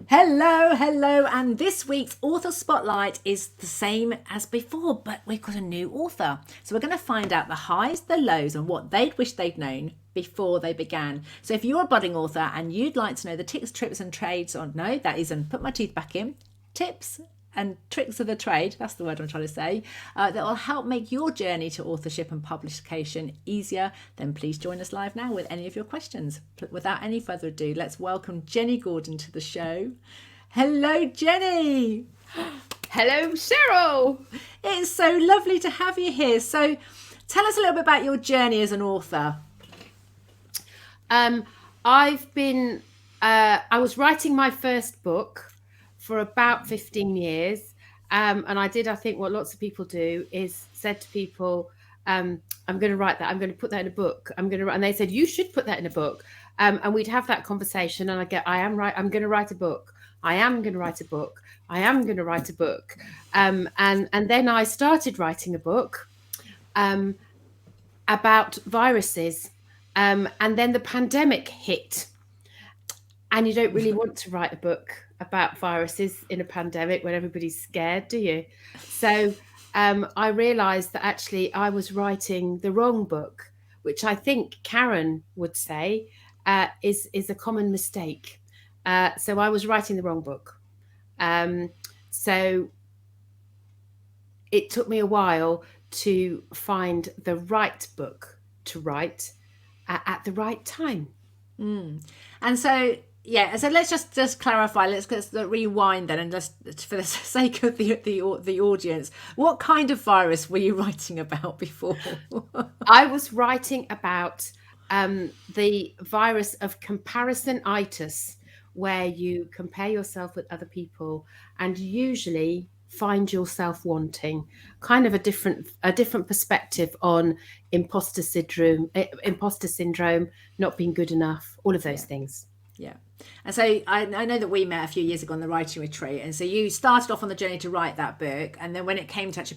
Hello, and this week's author spotlight is the same as before, but we've got a new author. So we're going to find out the highs, the lows, and what they'd wish they'd known before they began. So if you're a budding author and you'd like to know the tips, tricks, and trades, or no, that isn't, put my teeth back in, tips and tricks of the trade, that's the word I'm trying to say, that will help make your journey to authorship and publication easier, then please join us live now with any of your questions. Without any further ado, let's welcome Jenny Gordon to the show. Hello, Jenny. Hello, Cheryl. It's so lovely to have you here. So tell us a little bit about your journey as an author. I was writing my first book for about 15 years. And I think what lots of people do is said to people, I'm going to write that. I'm going to put that in a book. And they said, you should put that in a book. And we'd have that conversation and I am right. I'm going to write a book. I am going to write a book. I am going to write a book. And then I started writing a book about viruses. And then the pandemic hit. And you don't really want to write a book about viruses in a pandemic when everybody's scared, do you? So I realised that actually I was writing the wrong book, which I think Karen would say is a common mistake. So I was writing the wrong book. So it took me a while to find the right book to write at the right time. And so, yeah, so let's just clarify. Let's rewind then, and just for the sake of the audience, what kind of virus were you writing about before? I was writing about the virus of comparisonitis, where you compare yourself with other people and usually find yourself wanting, kind of a different perspective on imposter syndrome, not being good enough, all of those things. Yeah. And so I know that we met a few years ago on the writing retreat, and so you started off on the journey to write that book, and then when it came to actually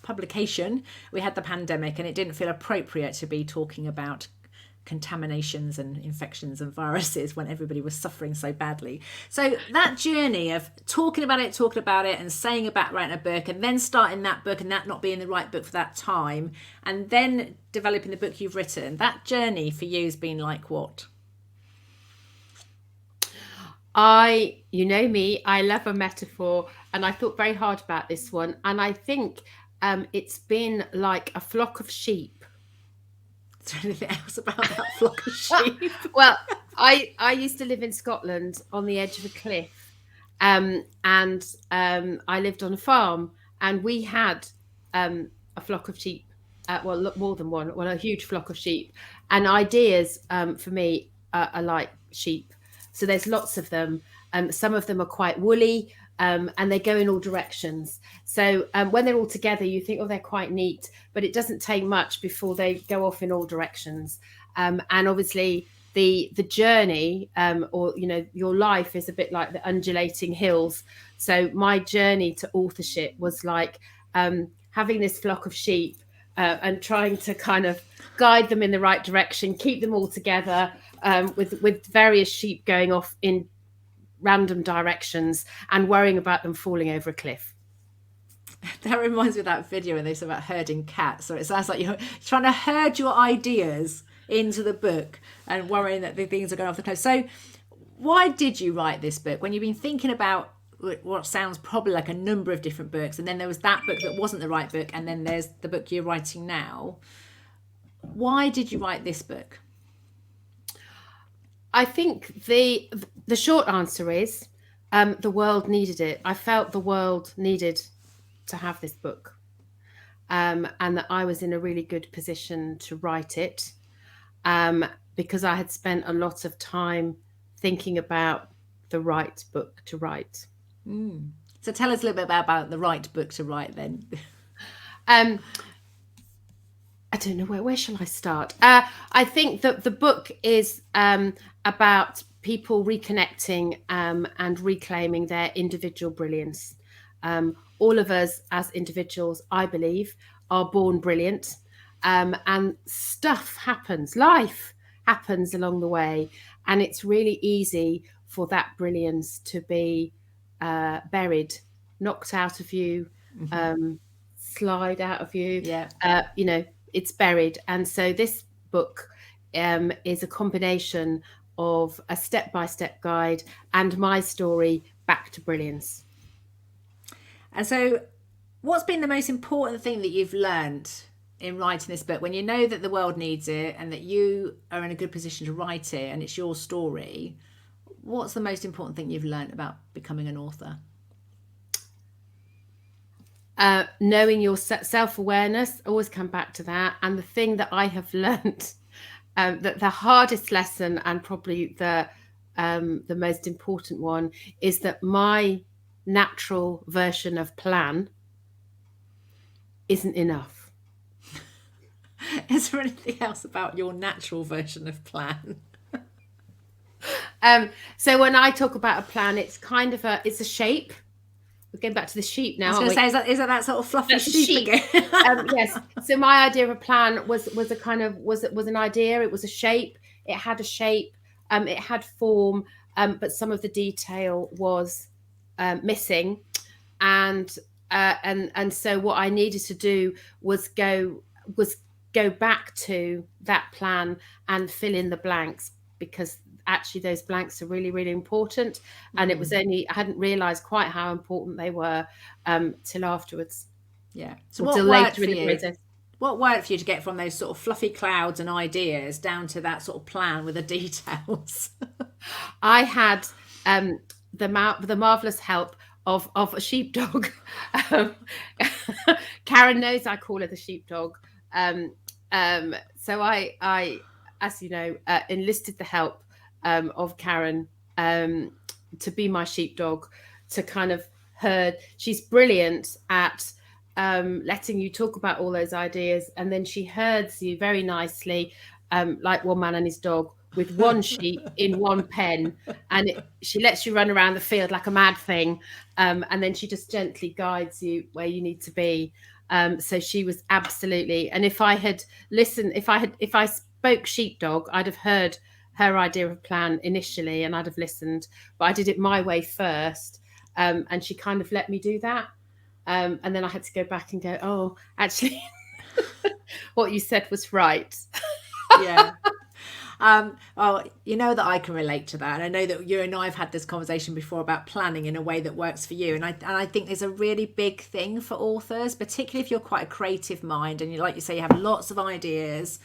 publication, we had the pandemic, and it didn't feel appropriate to be talking about contaminations and infections and viruses when everybody was suffering so badly. So that journey of talking about it and saying about writing a book, and then starting that book and that not being the right book for that time, and then developing the book you've written, that journey for you has been like what? You know me, I love a metaphor, and I thought very hard about this one. And I think it's been like a flock of sheep. Is there anything else about that flock of sheep? Well, I used to live in Scotland on the edge of a cliff, and I lived on a farm, and we had a flock of sheep. Well, more than one. Well, a huge flock of sheep. And ideas for me are like sheep. So there's lots of them. Some of them are quite woolly, and they go in all directions. So when they're all together, you think, oh, they're quite neat, but it doesn't take much before they go off in all directions. And obviously the journey, or, you know, your life is a bit like the undulating hills. So my journey to authorship was like having this flock of sheep and trying to kind of guide them in the right direction, keep them all together, with various sheep going off in random directions and worrying about them falling over a cliff. That reminds me of that video when they said about herding cats. So it sounds like you're trying to herd your ideas into the book and worrying that the things are going off the cliff. So why did you write this book when you've been thinking about what sounds probably like a number of different books, and then there was that book that wasn't the right book, and then there's the book you're writing now? Why did you write this book? I think the short answer is the world needed it. I felt the world needed to have this book, and that I was in a really good position to write it, because I had spent a lot of time thinking about the right book to write. So tell us a little bit about the right book to write then. I don't know where shall I start? I think that the book is about people reconnecting and reclaiming their individual brilliance. All of us as individuals, I believe, are born brilliant, and stuff happens, life happens along the way, and it's really easy for that brilliance to be buried, knocked out of you, slide out of you. Yeah. You know, it's buried. And so this book is a combination of a step-by-step guide and my story back to brilliance. And so, what's been the most important thing that you've learned in writing this book, when you know that the world needs it and that you are in a good position to write it and it's your story? What's the most important thing you've learned about becoming an author? Knowing your self-awareness, always come back to that. And the thing that I have learned, that the hardest lesson and probably the most important one, is that my natural version of plan isn't enough. Is there anything else about your natural version of plan? So when I talk about a plan, it's kind of it's a shape. We're going back to the sheep now. I was going to say, is that sort of fluffy sheep again? Yes. So my idea of a plan was a kind of was an idea. It was a shape. It had a shape. It had form, but some of the detail was missing, and so what I needed to do was go back to that plan and fill in the blanks, because actually those blanks are really, really important. And it was only, I hadn't realized quite how important they were till afterwards. Yeah. So what worked for you? What worked for you to get from those sort of fluffy clouds and ideas down to that sort of plan with the details? I had the marvelous help of a sheepdog. Karen knows I call her the sheepdog. So I, as you know, enlisted the help of Karen to be my sheepdog, to kind of herd. She's brilliant at letting you talk about all those ideas, and then she herds you very nicely, like one man and his dog, with one sheep in one pen, and she lets you run around the field like a mad thing, and then she just gently guides you where you need to be. So she was absolutely, and if I had listened, if I spoke sheepdog, I'd have heard her idea of a plan initially and I'd have listened, but I did it my way first, and she kind of let me do that, and then I had to go back and go, oh, actually what you said was right. Yeah. Well, you know that I can relate to that, and I know that you and I have had this conversation before about planning in a way that works for you, and I think there's a really big thing for authors, particularly if you're quite a creative mind and you, like you say, you have lots of ideas,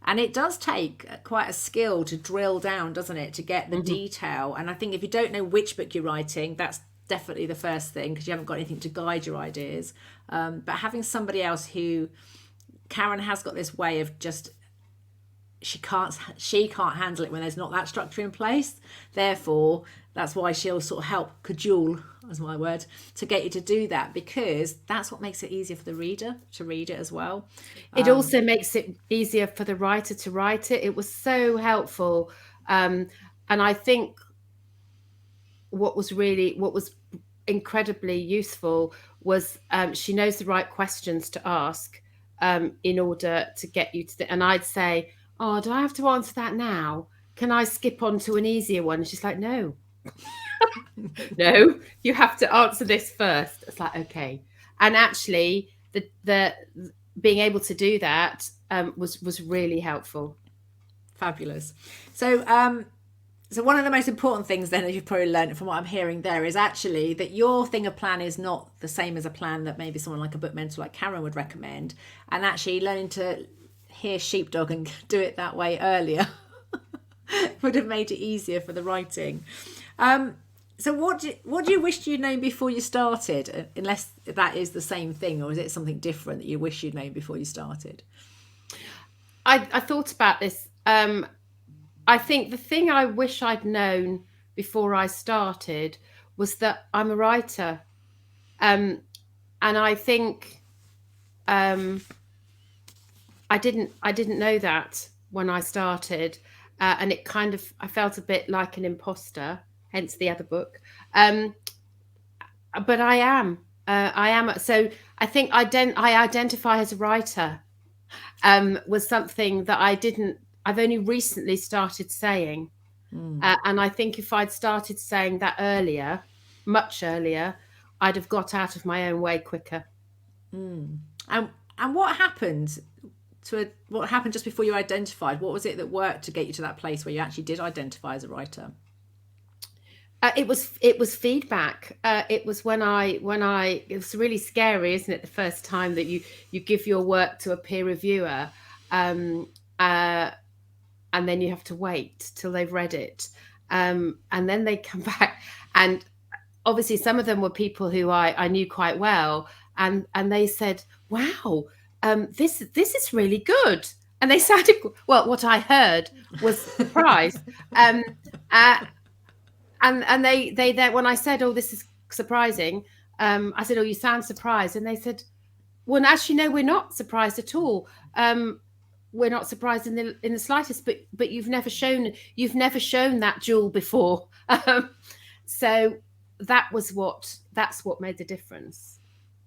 and it does take quite a skill to drill down, doesn't it, to get the detail. And I think if you don't know which book you're writing, that's definitely the first thing, because you haven't got anything to guide your ideas, but having somebody else who, Karen has got this way of just, she can't handle it when there's not that structure in place. Therefore, that's why she'll sort of help cajole, as my word, to get you to do that, because that's what makes it easier for the reader to read it as well. It also makes it easier for the writer to write it. It was so helpful, and I think what was incredibly useful was she knows the right questions to ask in order to get you to and I'd say, oh, do I have to answer that now? Can I skip on to an easier one? And she's like, no. No, you have to answer this first. It's like, okay. And actually, the being able to do that was really helpful. Fabulous. So one of the most important things then that you've probably learned from what I'm hearing there is actually that your thing of plan is not the same as a plan that maybe someone like a book mentor like Karen would recommend, and actually learning to hear sheepdog and do it that way earlier would have made it easier for the writing. So what do you wish you'd known before you started, unless that is the same thing, or is it something different that you wish you'd known before you started? I thought about this. I think the thing I wish I'd known before I started was that I'm a writer, and I think I didn't know that when I started, and it kind of, I felt a bit like an imposter, hence the other book. But I am. So I think I identify as a writer was something that I've only recently started saying. And I think if I'd started saying that earlier, much earlier, I'd have got out of my own way quicker. And what happened what happened just before you identified? What was it that worked to get you to that place where you actually did identify as a writer? It was feedback. It was when I it was really scary, isn't it? The first time that you give your work to a peer reviewer, and then you have to wait till they've read it, and then they come back, and obviously some of them were people who I knew quite well, and they said, "Wow, this is really good," and they sounded well. What I heard was surprise. And they when I said, "Oh, this is surprising," I said, "Oh, you sound surprised," and they said, "Well, actually, no, we're not surprised at all. We're not surprised in the slightest. But you've never shown that jewel before." So that's what made the difference.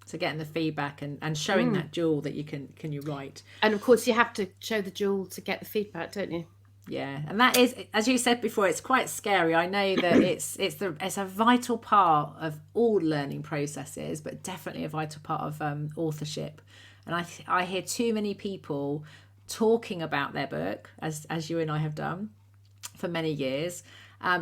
So getting the feedback and showing that jewel that you can you write. And of course, you have to show the jewel to get the feedback, don't you? Yeah, and that is, as you said before, it's quite scary. I know that it's a vital part of all learning processes, but definitely a vital part of authorship. And I hear too many people talking about their book, as you and I have done for many years.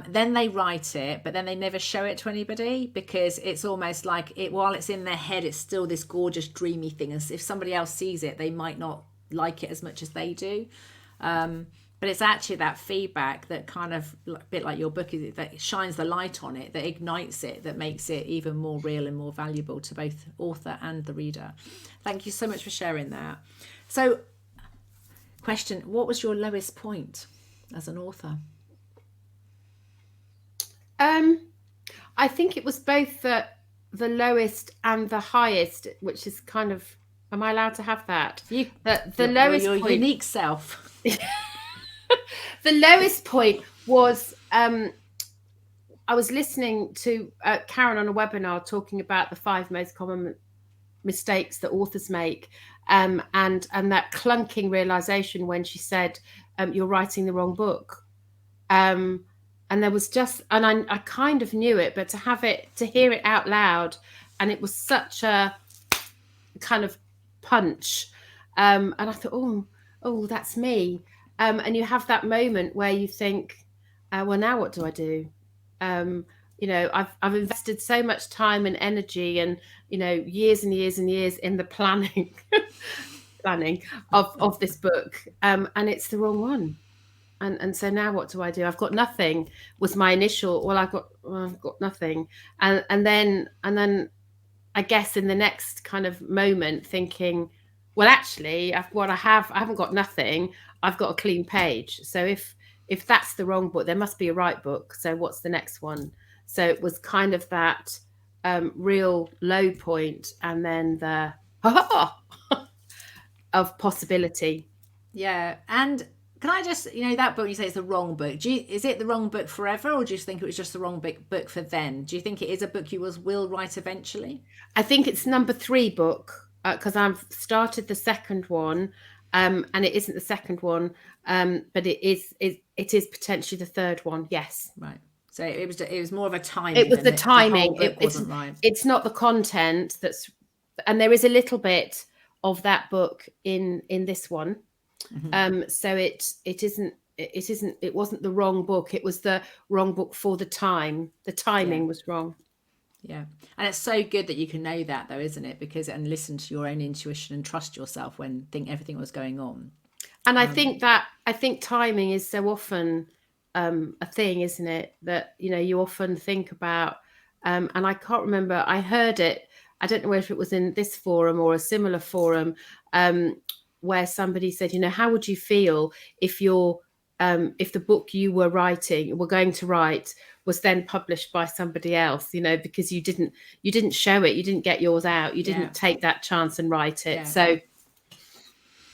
Then they write it, but then they never show it to anybody, because it's almost like while it's in their head, it's still this gorgeous, dreamy thing. As if somebody else sees it, they might not like it as much as they do. But it's actually that feedback that kind of, a bit like your book, that shines the light on it, that ignites it, that makes it even more real and more valuable to both author and the reader. Thank you so much for sharing that. So, question, what was your lowest point as an author? I think it was both the lowest and the highest, which is kind of, am I allowed to have that? The lowest your point, unique self. The lowest point was I was listening to Karen on a webinar talking about the 5 most common mistakes that authors make, and that clunking realization when she said, "You're writing the wrong book." And there was just, and I kind of knew it, but to hear it out loud, and it was such a kind of punch, and I thought, oh, that's me. And you have that moment where you think, well, now what do I do? I've invested so much time and energy and, years and years and years in the planning of this book. And it's the wrong one. And so now what do I do? I've got nothing, was my initial, I've got nothing. And then I guess in the next kind of moment thinking, well, actually, I haven't got nothing. I've got a clean page. So if that's the wrong book, there must be a right book. So what's the next one? So it was kind of that real low point, and then the of possibility. Yeah. And can I just, that book, you say it's the wrong book. Is it the wrong book forever, or do you think it was just the wrong book for then? Do you think it is a book you will write eventually? I think it's number 3 book, because I've started the second one, and it isn't the second one, but it is potentially the third one. Yes. Right. So it was more of a timing. It was the timing. Wasn't right. It's not the content and there is a little bit of that book in this one. Mm-hmm. So it wasn't the wrong book. It was the wrong book for the time. The timing was wrong. Yeah. And it's so good that you can know that, though, isn't it? And listen to your own intuition and trust yourself when everything was going on. And I think timing is so often a thing, isn't it? That, you often think about, and I can't remember, I heard it, I don't know if it was in this forum or a similar forum, where somebody said, how would you feel if if the book you were going to write was then published by somebody else, because you didn't show it, you didn't get yours out, you didn't take that chance and write it. Yeah. So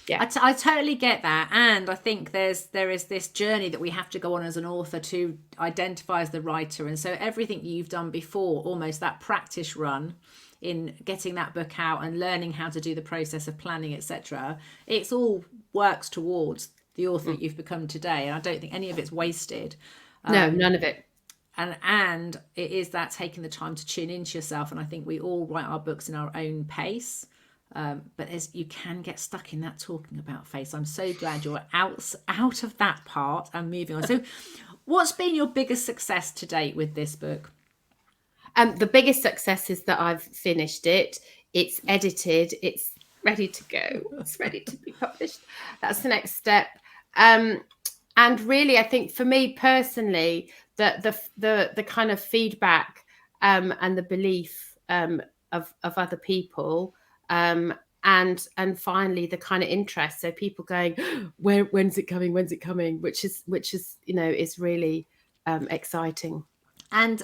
yeah, I totally get that. And I think there is this journey that we have to go on as an author to identify as the writer. And so everything you've done before, almost that practice run in getting that book out and learning how to do the process of planning, etc., it's all works towards the author that you've become today. And I don't think any of it's wasted. No, none of it. And it is that taking the time to tune into yourself. And I think we all write our books in our own pace. But as you can get stuck in that talking about face. I'm so glad you're out of that part and moving on. So what's been your biggest success to date with this book? The biggest success is that I've finished it. It's edited. It's ready to go. It's ready to be published. That's the next step. And really, I think for me personally, the kind of feedback and the belief of other people, and finally the kind of interest. So people going, when's it coming? When's it coming? Which is is really exciting. And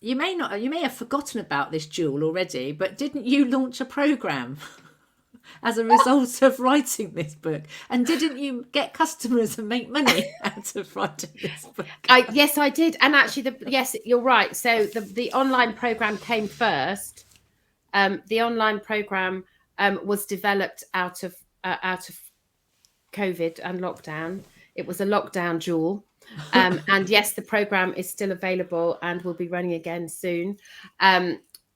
you may have forgotten about this, Jewel, already, but didn't you launch a program as a result of writing this book? And didn't you get customers and make money out of writing this book? Yes, I did. And actually, yes, you're right. So the online program came first. The online program was developed out of COVID and lockdown. It was a lockdown jewel. And yes, the program is still available and will be running again soon.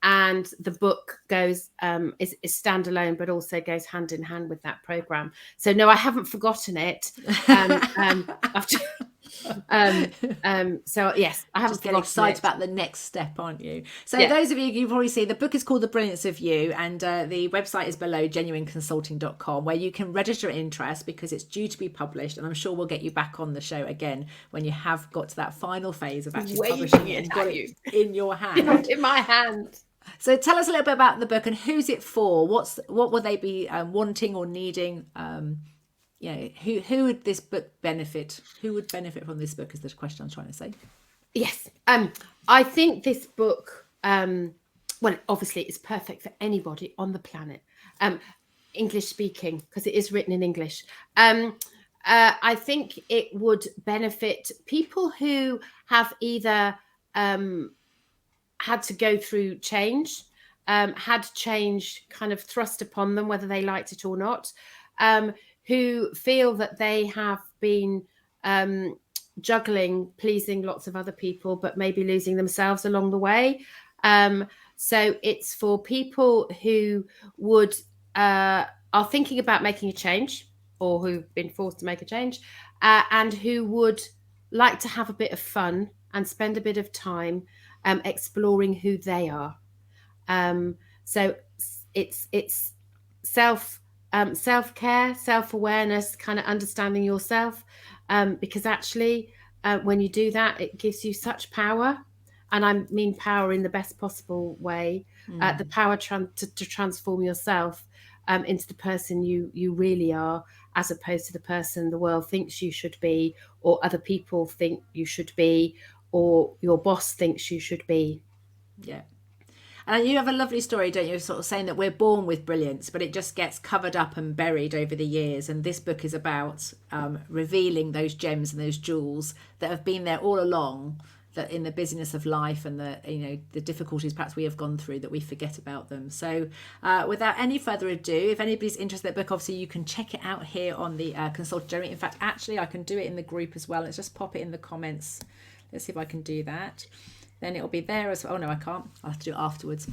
And the book goes is standalone, but also goes hand in hand with that program. So no, I haven't forgotten it. So yes, I haven't. Just getting excited about the next step, aren't you? So those of you've probably seen, the book is called The Brilliance of You, and the website is below, genuineconsulting.com, where you can register interest because it's due to be published, and I'm sure we'll get you back on the show again when you have got to that final phase of actually publishing it and got it in your hand. In my hand. So tell us a little bit about the book and who's it for? What will they be wanting or needing? Who would this book benefit? Who would benefit from this book is the question I'm trying to say. Yes. I think this book, well, obviously it's perfect for anybody on the planet. English speaking, because it is written in English. I think it would benefit people who have either had to go through change, had change kind of thrust upon them, whether they liked it or not, who feel that they have been juggling, pleasing lots of other people, but maybe losing themselves along the way. So it's for people who would are thinking about making a change, or who've been forced to make a change, and who would like to have a bit of fun and spend a bit of time exploring who they are. So it's self-care, self-awareness, kind of understanding yourself, because actually when you do that, it gives you such power, and I mean power in the best possible way, the power to transform yourself into the person you really are, as opposed to the person the world thinks you should be, or other people think you should be, or your boss thinks you should be. Yeah. And you have a lovely story, don't you, sort of saying that we're born with brilliance, but it just gets covered up and buried over the years. And this book is about revealing those gems and those jewels that have been there all along, that in the busyness of life and the difficulties perhaps we have gone through, that we forget about them. So without any further ado, if anybody's interested in that book, obviously you can check it out here on the Consulting Journey. In fact, actually, I can do it in the group as well. Let's just pop it in the comments. Let's see if I can do that. Then it'll be there as well. Oh no, I can't. I'll have to do it afterwards.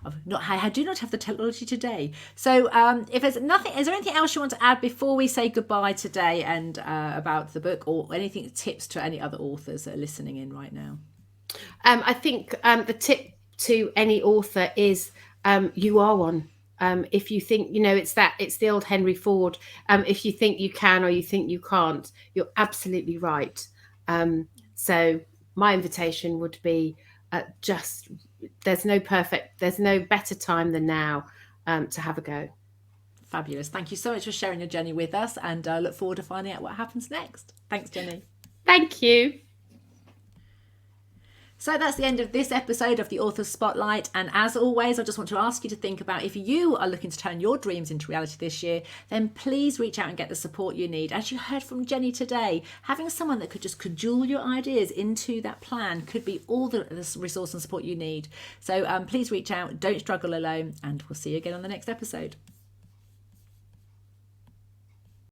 I do not have the technology today. So if there's nothing, is there anything else you want to add before we say goodbye today, and about the book, or anything, tips to any other authors that are listening in right now? I think the tip to any author is you are one. If you think, it's the old Henry Ford. If you think you can or you think you can't, you're absolutely right. So my invitation would be there's no better time than now to have a go. Fabulous. Thank you so much for sharing your journey with us, and I look forward to finding out what happens next. Thanks, Jenny. Thank you. So that's the end of this episode of the Author Spotlight. And as always, I just want to ask you to think about, if you are looking to turn your dreams into reality this year, then please reach out and get the support you need. As you heard from Jenny today, having someone that could just cajole your ideas into that plan could be all the resource and support you need. So please reach out, don't struggle alone, and we'll see you again on the next episode.